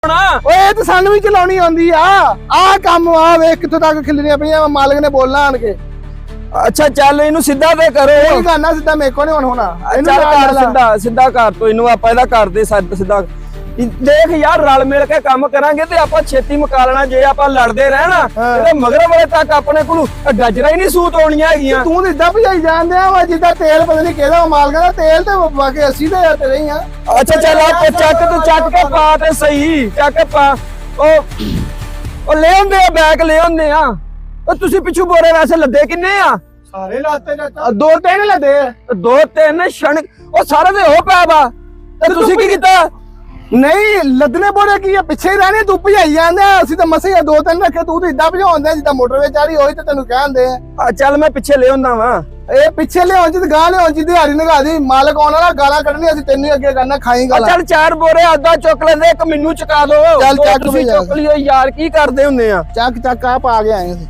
ਓਏ ਤੇ ਸਾਨੂੰ ਵੀ ਚਲਾਉਣੀ ਆਉਂਦੀ ਆ ਕੰਮ ਆ ਵੇਖ ਕਿੱਥੋਂ ਤੱਕ ਖਿਲਰੀਆਂ ਪਈਆਂ ਮਾਲਕ ਨੇ ਬੋਲਣਾ ਆਣ ਕੇ। ਅੱਛਾ ਚੱਲ ਇਹਨੂੰ ਸਿੱਧਾ ਤੇ ਕਰੋ। ਇਹ ਗਾਣਾ ਸਿੱਧਾ ਮੇਰੇ ਕੋਲ ਨਹੀਂ ਹੋਣਾ। ਚੱਲ ਕਰ ਸਿੱਧਾ ਕਰ ਤੋ ਇਹਨੂੰ ਆਪਾਂ ਇਹਦਾ ਕਰਦੇ ਸਿੱਧਾ। ਦੇਖ ਯਾਰ ਰਲ ਮਿਲ ਕੇ ਕੰਮ ਕਰਾਂਗੇ ਤੇ ਆਪਾਂ ਛੇਤੀ ਮੁਕਾ ਲੈਣਾ। ਜੇ ਆਪਾਂ ਲੜਦੇ ਰਹਿਣਾ ਤੇ ਮਗਰ ਵਾਲੇ ਤੱਕ ਆਪਣੇ ਕੋਲ ਗਜਰਾ ਹੀ ਨਹੀਂ ਸੂਤ ਆਉਣੀਆਂ ਹੈਗੀਆਂ। ਤੂੰ ਇਦਾਂ ਭਜਾਈ ਜਾਂਦੇ ਆ ਜਿੱਦਾਂ ਤੇਲ ਪਤਾ ਨਹੀਂ ਕਿਹਦਾ ਮਾਲਕਾਂ ਦਾ ਤੇਲ ਤੇ ਬਾਕੀ ਅਸੀਂ ਤੇ ਆ ਤੇਰੇ ਹੀ ਆ। ਅੱਛਾ ਚੱਲ ਆ ਚੱਕ ਕੇ ਪਾ ਤੇ ਸਹੀ ਚੱਕ ਪਾ। ਉਹ ਲੈ ਆਉਂਦੇ ਆ ਬੈਗ ਲੈ ਆਉਂਦੇ ਆ। ਉਹ ਤੁਸੀਂ ਪਿੱਛੂ ਬੋਰੇ ਵੈਸੇ ਲੱਦੇ ਕਿੰਨੇ ਆ? ਸਾਰੇ ਲਾਤੇ ਚਾਚਾ ਦੋ ਤਿੰਨ ਲੱਦੇ ਦੋ ਤਿੰਨ ਛਣ ਉਹ ਸਾਰੇ ਦੇ ਹੋ ਪਿਆ ਵਾ। ਤੇ ਤੁਸੀਂ ਕੀ ਕੀਤਾ? ਨਹੀਂ ਲੱਦਨੇ ਬੋੜੇ ਕੀ ਆ ਪਿੱਛੇ ਹੀ ਰਹਿਣੇ ਤੂੰ ਭਜਾਈ ਜਾਂਦੇ ਅਸੀਂ ਤਾਂ ਮਸੇ ਦੋ ਤਿੰਨ ਰੱਖੇ ਤੂੰ ਤਾਂ ਇਦਾਂ ਭਜਾਉਂਦੇ ਜਿੱਦਾਂ ਮੋਟਰਵੇ ਚਾਰੀ ਹੋਈ ਤੇ ਤੈਨੂੰ ਕਹਿੰਦੇ ਆ। ਚੱਲ ਮੈਂ ਪਿੱਛੇ ਲੈ ਆਉਂਦਾ ਵਾਂ। ਇਹ ਪਿੱਛੇ ਲਿਆਉਣ ਚ ਗਾਂ ਲਿਆਉਣ ਚ ਦਿਹਾੜੀ ਲਗਾ ਦੀ ਮਾਲਕ ਆਉਣ ਵਾਲਾ ਗਾਲਾਂ ਕੱਢਣੀ ਅਸੀਂ ਤੈਨੂੰ ਅੱਗੇ ਕਰਨਾ ਖਾਈ ਗਾਲਾਂ। ਚੱਲ ਚਾਰ ਬੋਰੇ ਆਦਾ ਚੁੱਕ ਲੈਂਦੇ ਇੱਕ ਮੈਨੂੰ ਚੁਕਾ ਦੋ। ਚੱਲ ਚੱਕ ਤੁਸੀਂ ਚੁੱਕ ਲਿਓ ਯਾਰ ਕੀ ਕਰਦੇ ਹੁੰਦੇ ਆ। ਚੱਕ ਆ ਪਾ ਕੇ ਆਏ ਅਸੀਂ।